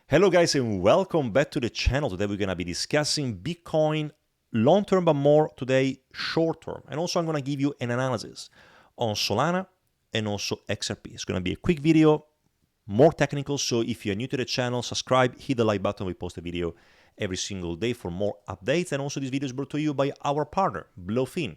Hello guys and welcome back to the channel. Today we're going to be discussing Bitcoin long-term but more today short-term. And also I'm going to give you an analysis on Solana and also XRP. It's going to be a quick video, more technical. So if you're new to the channel, subscribe, hit the like button. We post a video every single day for more updates. And also this video is brought to you by our partner, BLOFIN,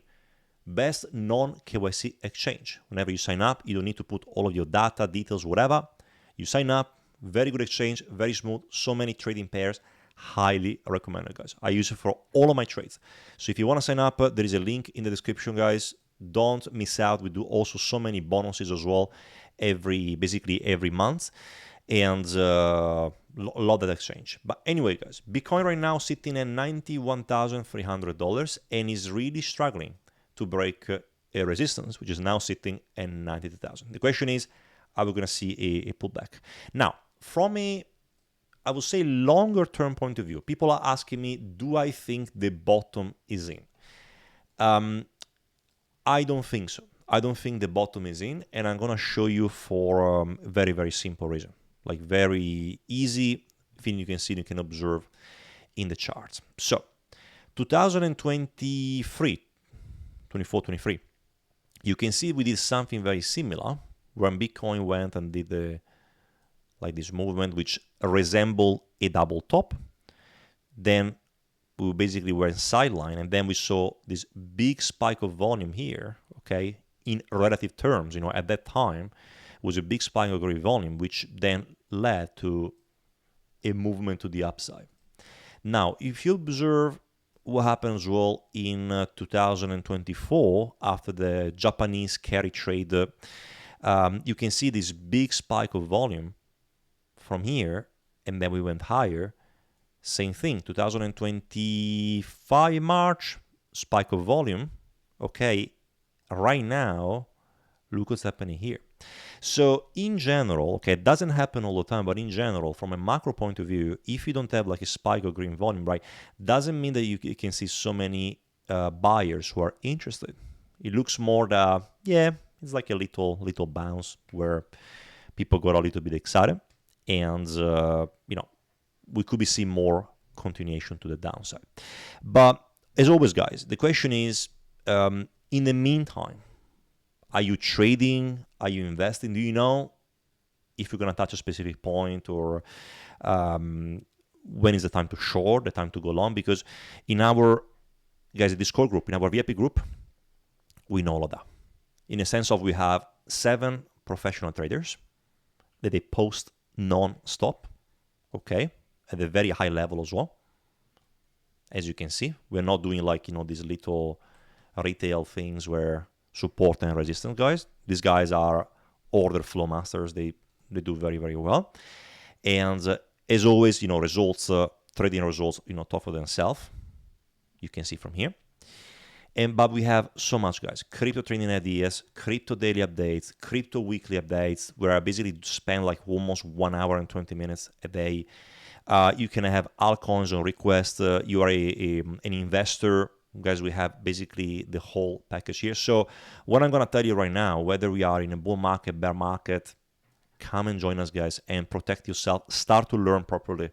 best non-KYC exchange. Whenever you sign up, you don't need to put all of your data, details, whatever. You sign up. Very good exchange, very smooth, so many trading pairs. Highly recommended, guys. I use it for all of my trades. So if you want to sign up, there is a link in the description, guys. Don't miss out. We do also so many bonuses as well, basically every month, and love that exchange. But anyway, guys, Bitcoin right now sitting at $91,300 and is really struggling to break a resistance, which is now sitting at 92,000. The question is, are we going to see a pullback? Now, from a, I would say, longer term point of view, people are asking me, do I think the bottom is in? I don't think so. I don't think the bottom is in, and I'm going to show you for a very, very simple reason. Like very easy thing you can see, you can observe in the charts. So 2023, 24, 23, you can see we did something very similar when Bitcoin went and did like this movement which resembled a double top. Then we basically were in sideline, and then we saw this big spike of volume here, okay, in relative terms. You know, at that time, it was a big spike of volume, which then led to a movement to the upside. Now, if you observe what happened as well in 2024 after the Japanese carry trade, you can see this big spike of volume from here, and then we went higher. Same thing, 2025 March, spike of volume. Okay, right now, look what's happening here. So in general, okay, it doesn't happen all the time, but in general, from a macro point of view, if you don't have like a spike of green volume, right, doesn't mean that you can see so many buyers who are interested. It looks more that, yeah, it's like a little bounce where people got a little bit excited, and you know, we could be seeing more continuation to the downside. But as always, guys, the question is, in the meantime, are you trading? Are you investing? Do you know if you're going to touch a specific point, or when is the time to short, the time to go long? Because in our, guys, Discord group, in our VIP group, we know all of that. In a sense of, we have 7 professional traders that they post non-stop, okay, at a very high level as well. As you can see, we're not doing like, you know, these little retail things where support and resistance guys. These guys are order flow masters. They do very, very well. And as always, you know, results, trading results, you know, talk for themselves. You can see from here. But we have so much, guys. Crypto trading ideas, crypto daily updates, crypto weekly updates, where I basically spend like almost 1 hour and 20 minutes a day. You can have altcoins on request. You are an investor, guys. We have basically the whole package here. So what I'm going to tell you right now, whether we are in a bull market, bear market, come and join us, guys, and protect yourself. Start to learn properly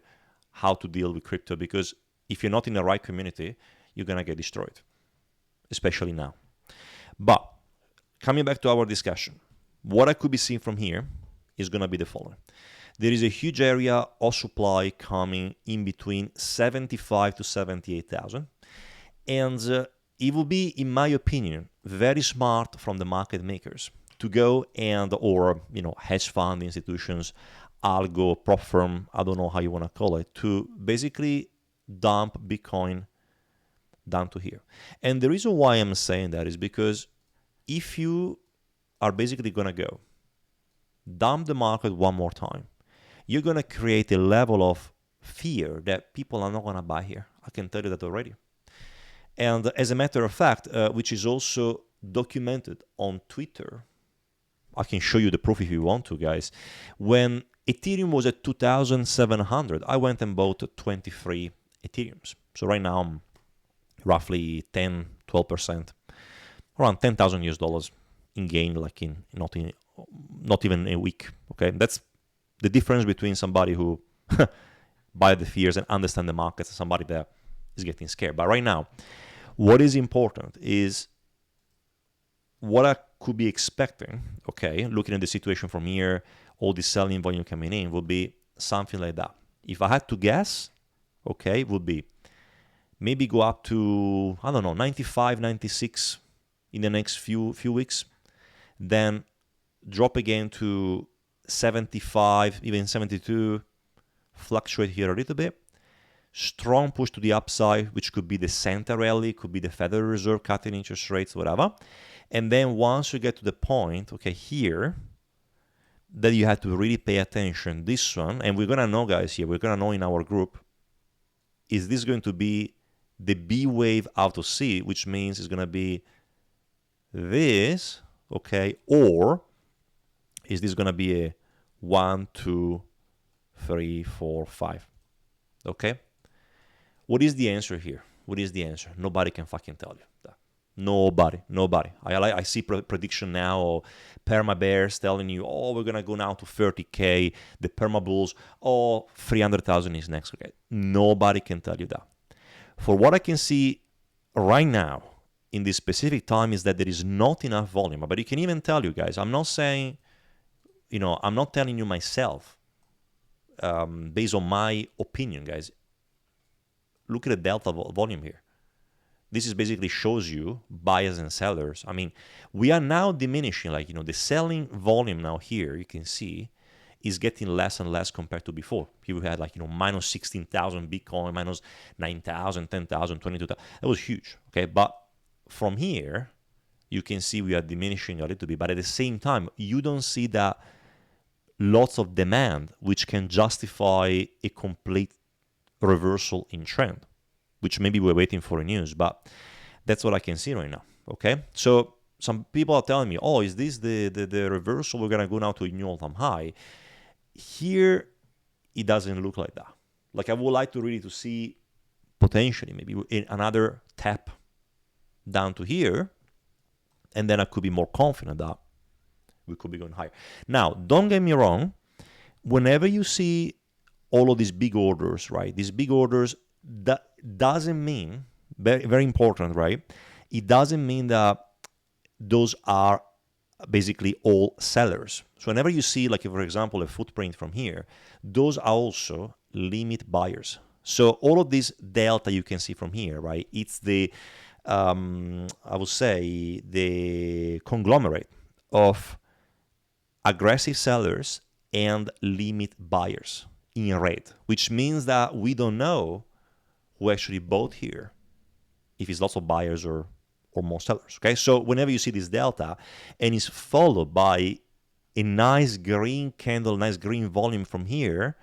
how to deal with crypto, because if you're not in the right community, you're going to get destroyed, especially now. But coming back to our discussion, what I could be seeing from here is going to be the following. There is a huge area of supply coming in between 75 to 78,000. And it will be, in my opinion, very smart from the market makers to go and, or, you know, hedge fund institutions, algo, prop firm, I don't know how you want to call it, to basically dump Bitcoin down to here. And the reason why I'm saying that is because if you are basically going to go dump the market one more time, you're going to create a level of fear that people are not going to buy here. I can tell you that already. And as a matter of fact, which is also documented on Twitter, I can show you the proof if you want to, guys. When Ethereum was at 2,700, I went and bought 23 Ethereums. So right now I'm roughly 10-12%, around $10,000 in gain, like in not even a week. Okay, that's the difference between somebody who buy the fears and understand the markets, somebody that is getting scared. But right now, what is important is what I could be expecting, okay, looking at the situation from here, all the selling volume coming in, would be something like that. If I had to guess, okay, would be maybe go up to, I don't know, 95, 96 in the next few weeks, then drop again to 75, even 72, fluctuate here a little bit. Strong push to the upside, which could be the center rally, could be the Federal Reserve cutting interest rates, whatever. And then once you get to the point, okay, here, that you have to really pay attention, this one, and we're going to know, guys, here, we're going to know in our group, is this going to be the B wave out of C, which means it's going to be this, okay, or is this going to be a 1, 2, 3, 4, 5, okay? What is the answer here? What is the answer? Nobody can fucking tell you that. Nobody. I see prediction now of perma bears telling you, oh, we're gonna go now to 30K. The perma bulls, oh, 300,000 is next. Okay, nobody can tell you that. For what I can see right now in this specific time is that there is not enough volume. But you can even tell you guys, I'm not saying, I'm not telling you myself based on my opinion, guys. Look at the delta volume here. This is basically shows you buyers and sellers. I mean, we are now diminishing, the selling volume now here, you can see, is getting less and less compared to before. People had minus 16,000 Bitcoin, minus 9,000, 10,000, 22,000. That was huge, okay? But from here, you can see we are diminishing a little bit. But at the same time, you don't see that lots of demand, which can justify a complete reversal in trend, which maybe we're waiting for news, but that's what I can see right now, okay? So some people are telling me, oh, is this the reversal? We're going to go now to a new all-time high. Here, it doesn't look like that. I would like to really to see potentially maybe another tap down to here, and then I could be more confident that we could be going higher. Now, don't get me wrong. Whenever you see all of these big orders, right? These big orders, that doesn't mean, very, very important, right? It doesn't mean that those are basically all sellers. So whenever you see, for example, a footprint from here, those are also limit buyers. So all of this delta you can see from here, right? It's the, I would say, the conglomerate of aggressive sellers and limit buyers in red, which means that we don't know who actually bought here, if it's lots of buyers or more sellers, okay? So whenever you see this delta and it's followed by a nice green candle, nice green volume from here,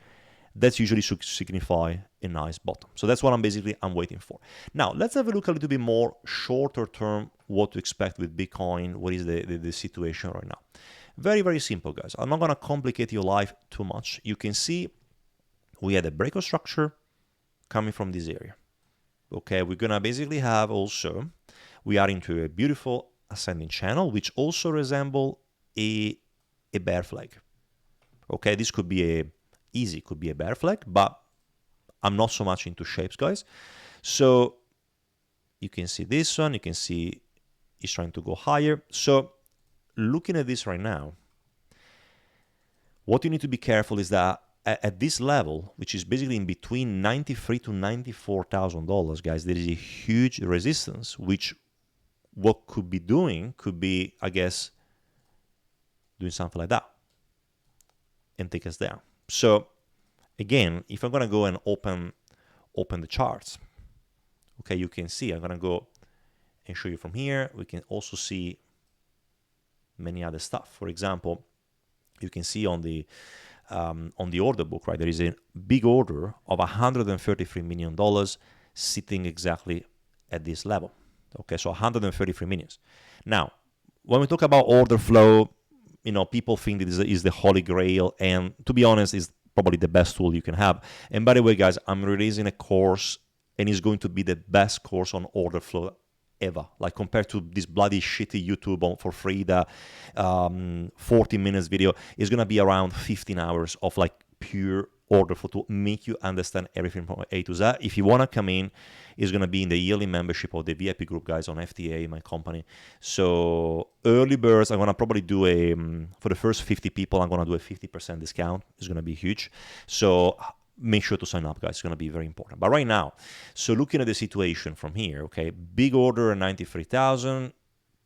that's usually signify a nice bottom. So that's what I'm waiting for. Now, let's have a look a little bit more shorter term, what to expect with Bitcoin, what is the situation right now. Very, very simple, guys. I'm not going to complicate your life too much. You can see we had a breakout structure coming from this area. Okay, we're going to basically have also, we are into a beautiful ascending channel, which also resemble a bear flag. Okay, this could be could be a bear flag, but I'm not so much into shapes, guys. So you can see this one, you can see it's trying to go higher. So looking at this right now, what you need to be careful is that at this level, which is basically in between $93,000 to $94,000, guys, there is a huge resistance, which what could be, I guess, doing something like that and take us down. So again, if I'm going to go and open the charts, okay, you can see, I'm going to go and show you from here. We can also see many other stuff. For example, you can see on the order book, right, there is a big order of $133 million sitting exactly at this level. Okay, so 133 million. Now, when we talk about order flow, people think that is the holy grail, and to be honest, is probably the best tool you can have. And by the way, guys, I'm releasing a course, and it's going to be the best course on order flow ever. Compared to this bloody shitty YouTube for free, the 40 minutes video is going to be around 15 hours of pure order for to make you understand everything from A to Z. If you want to come in, it's going to be in the yearly membership of the VIP group, guys, on FTA, my company. So early birds, I'm going to probably do a, for the first 50 people, I'm going to do a 50% discount. It's going to be huge. So make sure to sign up, guys. It's going to be very important. But right now, so looking at the situation from here, okay, big order, 93,000.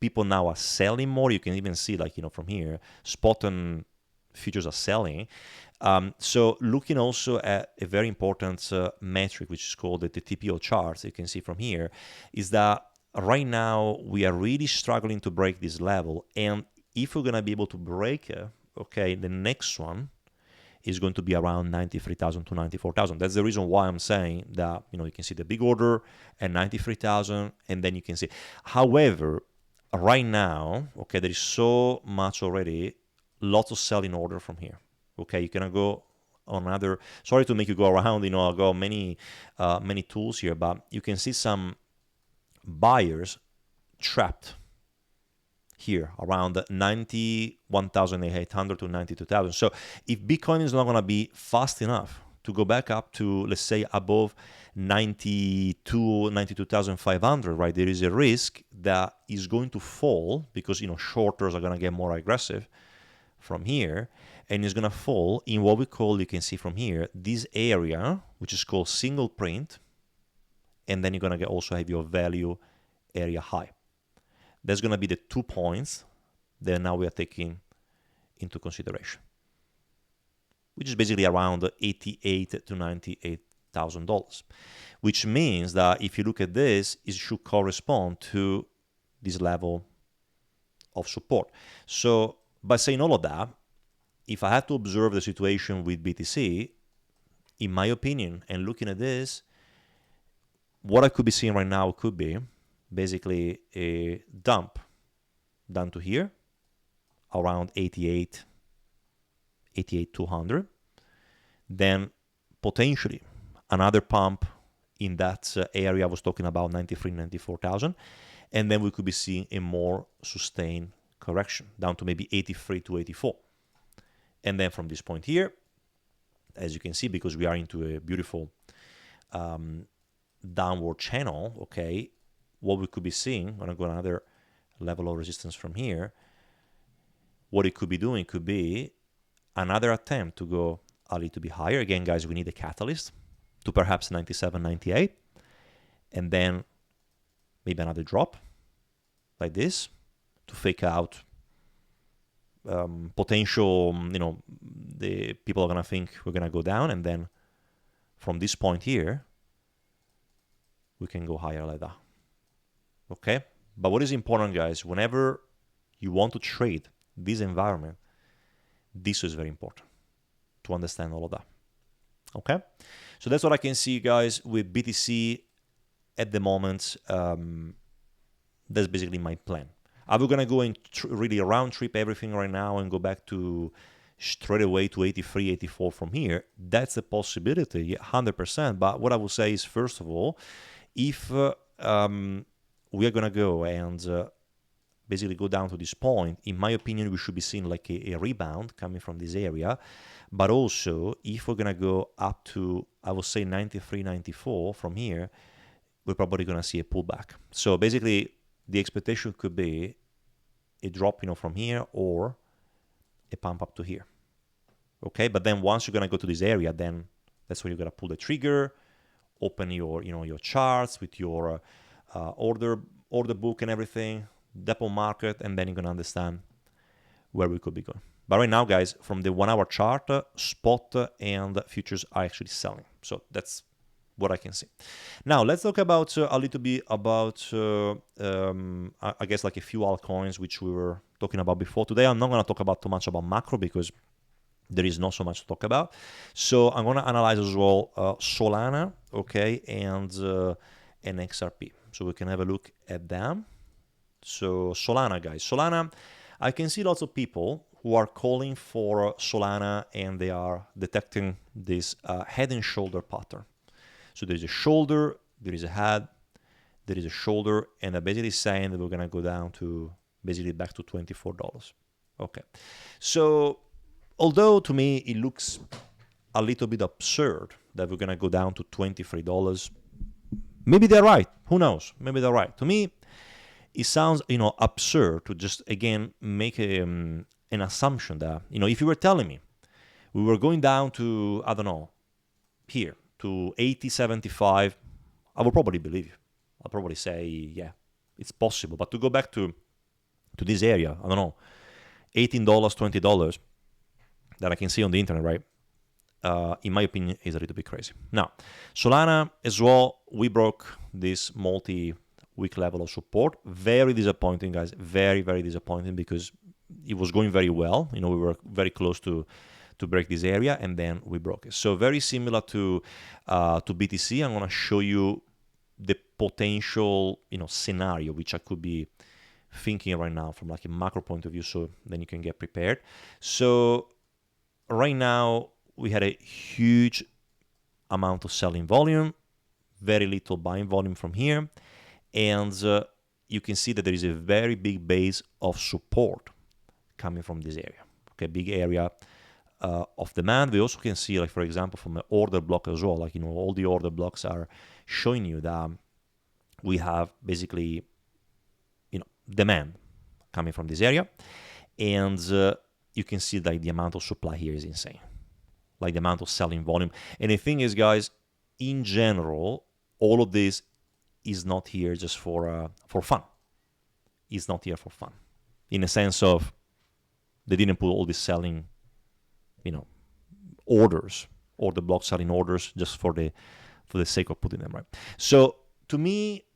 People now are selling more. You can even see, like, from here, spot and futures are selling. So looking also at a very important metric, which is called the TPO charts, you can see from here, is that right now we are really struggling to break this level. And if we're going to be able to break it, okay, the next one is going to be around 93,000 to 94,000. That's the reason why I'm saying that, you can see the big order at 93,000, and then you can see. However, right now, okay, there is so much already, lots of selling order from here. Okay, you cannot go on another. Sorry to make you go around. I got many tools here, but you can see some buyers trapped here around 91,800 to 92,000. So if Bitcoin is not going to be fast enough to go back up to, let's say, above 92,500, right, there is a risk that is going to fall because, shorters are going to get more aggressive from here, and it's going to fall in what we call, you can see from here, this area, which is called single print, and then you're going to also have your value area high. That's going to be the 2 points that now we are taking into consideration, which is basically around $88,000 to $98,000, which means that if you look at this, it should correspond to this level of support. So by saying all of that, if I had to observe the situation with BTC, in my opinion, and looking at this, what I could be seeing right now could be basically a dump down to here, around 88,200. Then potentially another pump in that area I was talking about, 94,000. And then we could be seeing a more sustained correction down to maybe 83 to 84. And then from this point here, as you can see, because we are into a beautiful downward channel, okay, what we could be seeing, I'm going to go another level of resistance from here, what it could be doing could be another attempt to go a little bit higher. Again, guys, we need a catalyst to perhaps 97, 98, and then maybe another drop like this to fake out potential, the people are going to think we're going to go down, and then from this point here, we can go higher like that. Okay? But what is important, guys, whenever you want to trade this environment, this is very important to understand all of that. Okay? So that's what I can see, guys, with BTC at the moment. That's basically my plan. Are we going to go and really round trip everything right now and go back to straight away to 83, 84 from here? That's a possibility, 100%. But what I will say is, first of all, if we are going to go and basically go down to this point, in my opinion, we should be seeing like a rebound coming from this area. But also, if we're going to go up to, I would say, 93, 94 from here, we're probably going to see a pullback. So basically, the expectation could be a drop, from here, or a pump up to here. Okay, but then once you're gonna go to this area, then that's where you're gonna pull the trigger, open your, your charts with your order book and everything, depot market, and then you're gonna understand where we could be going. But right now, guys, from the 1 hour chart, spot and futures are actually selling. So that's what I can see. Now, let's talk about a little bit about, I guess, like a few altcoins, which we were talking about before. Today, I'm not going to talk about too much about macro because there is not so much to talk about. So I'm going to analyze as well Solana, okay, and XRP. So we can have a look at them. So Solana, guys. Solana, I can see lots of people who are calling for Solana, and they are detecting this head and shoulder pattern. So there's a shoulder, there is a head, there is a shoulder, and they're basically saying that we're going to go down to basically back to $24. Okay. So although to me it looks a little bit absurd that we're going to go down to $23. Maybe they're right. Who knows? Maybe they're right. To me, it sounds, absurd to just, again, make an assumption that, if you were telling me we were going down to, I don't know, here, to 80.75, I would probably believe you. I'll probably say, yeah, it's possible. But to go back to this area, I don't know, $18, $20 that I can see on the internet, right? In my opinion, is a little bit crazy. Now, Solana as well, we broke this multi-week level of support. Very disappointing, guys. Very, very disappointing because it was going very well. We were very close to break this area, and then we broke it. So very similar to BTC. I'm going to show you the potential, scenario which I could be thinking right now from like a macro point of view, so then you can get prepared. So right now we had a huge amount of selling volume, very little buying volume from here, and you can see that there is a very big base of support coming from this area. Okay, big area of demand. We also can see, like, for example, from the order block as well, like, all the order blocks are showing you that we have basically, demand coming from this area, and you can see that the amount of supply here is insane, like the amount of selling volume. And the thing is, guys, in general, all of this is not here just for fun. It's not here for fun, in a sense of they didn't put all this selling, orders, or the block selling orders just for the sake of putting them, right? So to me,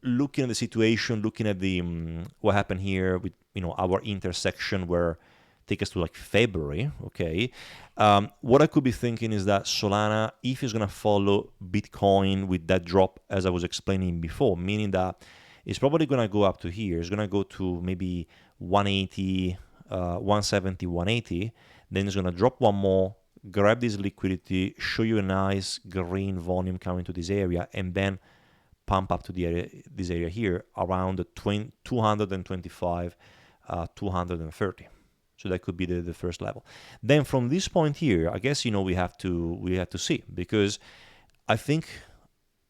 looking at the situation, looking at the what happened here with our intersection where take us to like February, okay, what I could be thinking is that Solana, if it's gonna follow Bitcoin with that drop as I was explaining before, meaning that it's probably gonna go up to here, it's gonna go to maybe 180, 170, 180, then it's gonna drop one more, grab this liquidity, show you a nice green volume coming to this area, and then pump up to this area here around the 225, 230. So that could be the first level. Then from this point here, I guess we have to see, because I think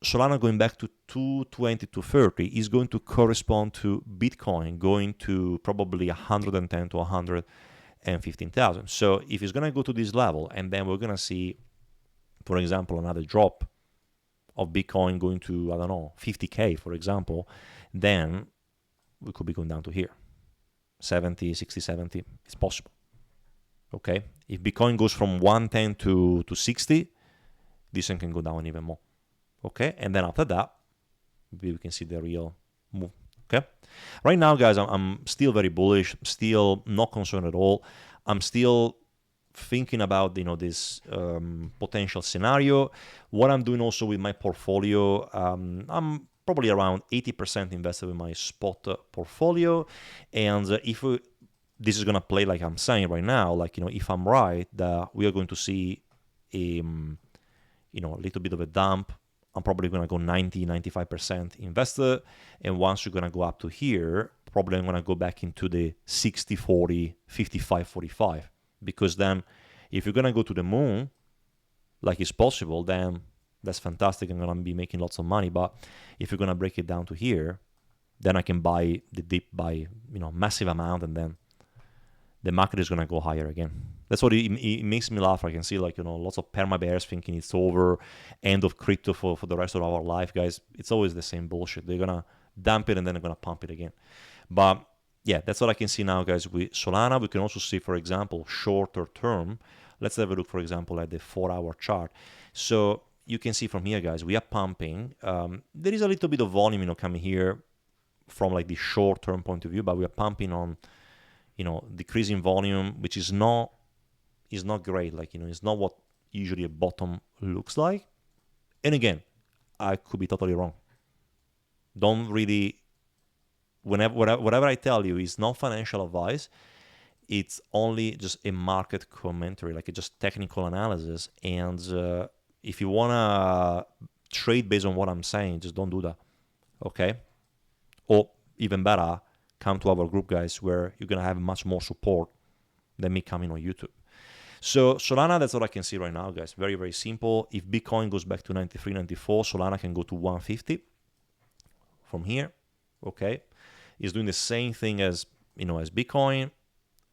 Solana going back to 220 to 30 is going to correspond to Bitcoin going to probably 110 to 115,000. So if it's gonna go to this level, and then we're gonna see, for example, another drop of Bitcoin going to, I don't know, 50K, for example, then we could be going down to here. 70, 60, 70, it's possible. Okay? If Bitcoin goes from 110 to 60, this one can go down even more. Okay? And then after that, maybe we can see the real move. Okay? Right now, guys, I'm still very bullish, still not concerned at all. I'm still thinking about this potential scenario. What I'm doing also with my portfolio, I'm probably around 80% invested with my spot portfolio, and if this is gonna play like I'm saying right now, like if I'm right that we are going to see a little bit of a dump, I'm probably gonna go 90-95% invested, and once you're gonna go up to here, probably I'm gonna go back into the 60-40, 55-45. Because then if you're going to go to the moon, like it's possible, then that's fantastic. I'm going to be making lots of money. But if you're going to break it down to here, then I can buy the dip by, massive amount, and then the market is going to go higher again. That's what it makes me laugh. I can see lots of perma bears thinking it's over, end of crypto for the rest of our life, guys. It's always the same bullshit. They're going to dump it and then they're going to pump it again. But yeah, that's what I can see now, guys, with Solana. We can also see, for example, shorter term. Let's have a look, for example, at the 4-hour chart. So you can see from here, guys, we are pumping. There is a little bit of volume, coming here from like the short-term point of view, but we are pumping on, decreasing volume, which is not great. Like, it's not what usually a bottom looks like. And again, I could be totally wrong. Don't really... Whatever I tell you is not financial advice. It's only just a market commentary, like just technical analysis. And if you want to trade based on what I'm saying, just don't do that. Okay? Or even better, come to our group, guys, where you're going to have much more support than me coming on YouTube. So Solana, that's what I can see right now, guys. Very, very simple. If Bitcoin goes back to 93, 94, Solana can go to 150 from here. Okay, it's doing the same thing as as Bitcoin,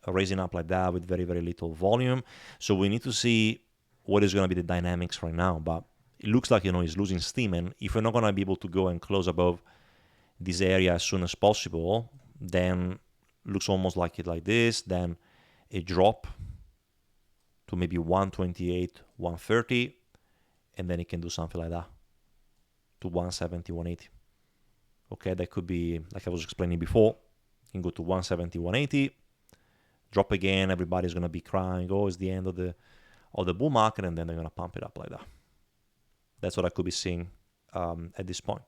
raising up like that with very, very little volume. So we need to see what is going to be the dynamics right now. But it looks like it's losing steam, and if we're not going to be able to go and close above this area as soon as possible, then looks almost like it like this, then a drop to maybe 128, 130, and then it can do something like that to 170, 180. Okay, that could be, like I was explaining before, it can go to 170, 180, drop again, everybody's going to be crying, oh, it's the end of the bull market, and then they're going to pump it up like that. That's what I could be seeing at this point.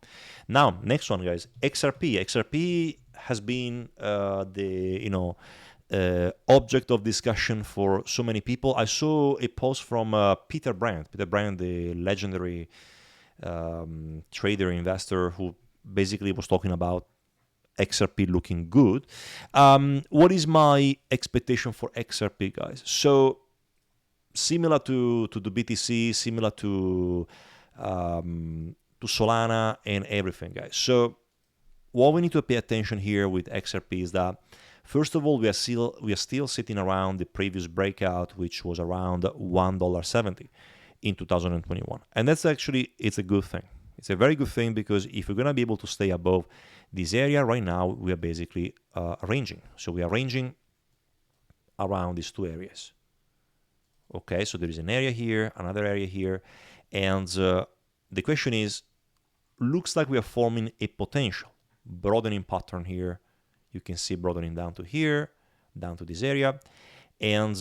Now, next one, guys, XRP. XRP has been the object of discussion for so many people. I saw a post from Peter Brand, the legendary trader investor, who basically was talking about XRP looking good. What is my expectation for XRP, guys? So similar to the BTC, similar to Solana and everything, guys. So what we need to pay attention here with XRP is that, first of all, we are still sitting around the previous breakout, which was around $1.70 in 2021, and that's actually, it's a good thing. It's a very good thing, because if we're going to be able to stay above this area right now, we are basically ranging. So we are ranging around these two areas. Okay, so there is an area here, another area here, and the question is, looks like we are forming a potential broadening pattern here. You can see broadening down to here, down to this area, and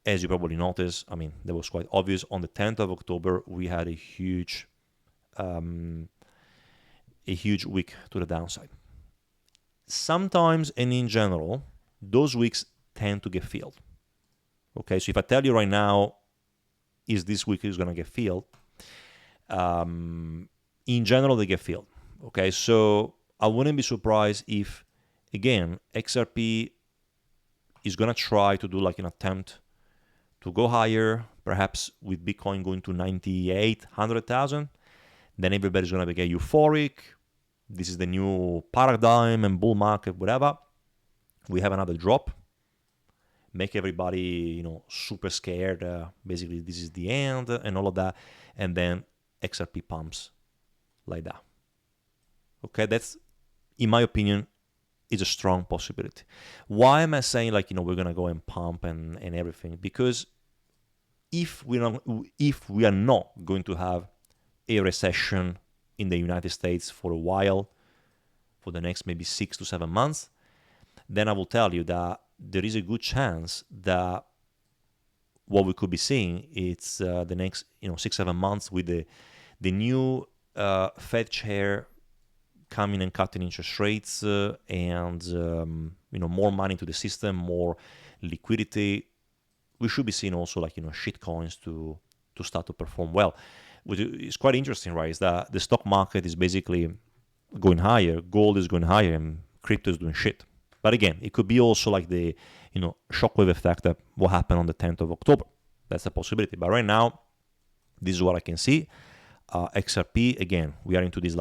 as you probably noticed, I mean, that was quite obvious. On the 10th of October, we had a huge week to the downside. Sometimes, and in general, those weeks tend to get filled. Okay, so if I tell you right now, is this week is going to get filled? In general, they get filled. Okay, so I wouldn't be surprised if, again, XRP is going to try to do like an attempt to go higher, perhaps with Bitcoin going to 98, 100,000. Then everybody's going to get euphoric. This is the new paradigm and bull market, whatever. We have another drop. Make everybody, super scared. Basically, this is the end and all of that. And then XRP pumps like that. Okay, that's, in my opinion, is a strong possibility. Why am I saying we're gonna go and pump and everything? Because if we are not going to have a recession in the United States for a while, for the next maybe 6 to 7 months, then I will tell you that there is a good chance that what we could be seeing is the next 6-7 months with the new Fed chair coming and cutting interest rates and more money to the system, more liquidity. We should be seeing also shit coins to start to perform well. Which is quite interesting, right? Is that the stock market is basically going higher, gold is going higher, and crypto is doing shit. But again, it could be also like the shockwave effect that what happened on the 10th of October. That's a possibility. But right now, this is what I can see. XRP, again, we are into this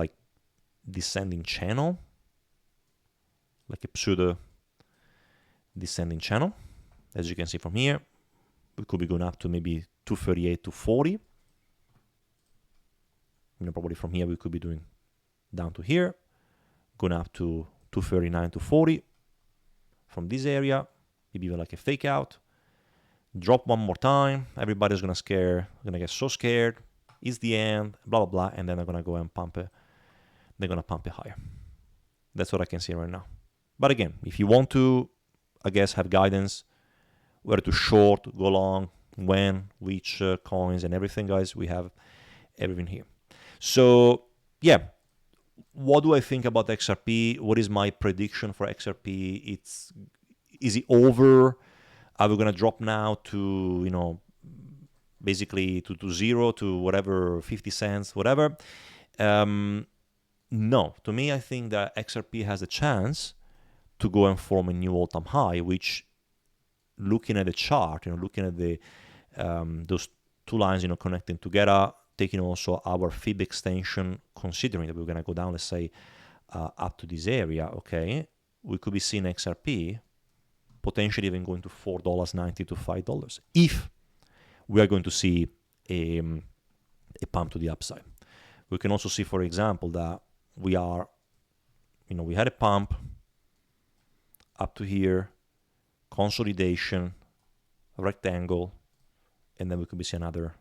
descending channel, like a pseudo descending channel. As you can see from here, we could be going up to maybe 238 to 40. Probably from here we could be doing down to here, going up to 239 to 40. From this area, maybe even like a fake out. Drop one more time. Everybody's gonna get so scared. It's the end, blah blah blah, and then they're gonna go and pump it. They're gonna pump it higher. That's what I can see right now. But again, if you want to, I guess, have guidance, whether to short, go long, when, which coins and everything, guys, we have everything here. So yeah, what do I think about XRP? What is my prediction for XRP? Is it over? Are we gonna drop now to basically to zero, to whatever, 50 cents, whatever? No, to me, I think that XRP has a chance to go and form a new all-time high, which looking at the chart, looking at the those two lines, connecting together, taking also our fib extension, considering that we're going to go down, let's say, up to this area, okay, we could be seeing XRP potentially even going to $4.90 to $5 if we are going to see a pump to the upside. We can also see, for example, that we are, we had a pump up to here, consolidation, rectangle, and then we could be seeing another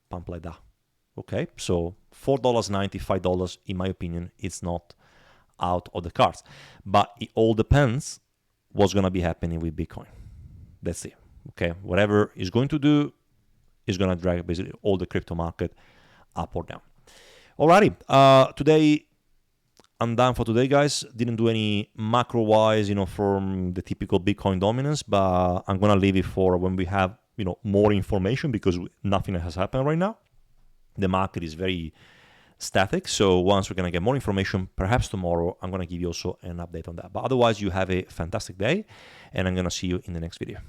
pump like that. Okay, so $4.90, $5, in my opinion, it's not out of the cards. But it all depends what's going to be happening with Bitcoin. That's it. Okay, whatever it's going to do is going to drag basically all the crypto market up or down. Alrighty, today I'm done for today, guys. Didn't do any macro-wise, from the typical Bitcoin dominance, but I'm going to leave it for when we have, more information, because nothing has happened right now. The market is very static. So once we're going to get more information, perhaps tomorrow, I'm going to give you also an update on that. But otherwise, you have a fantastic day, and I'm going to see you in the next video.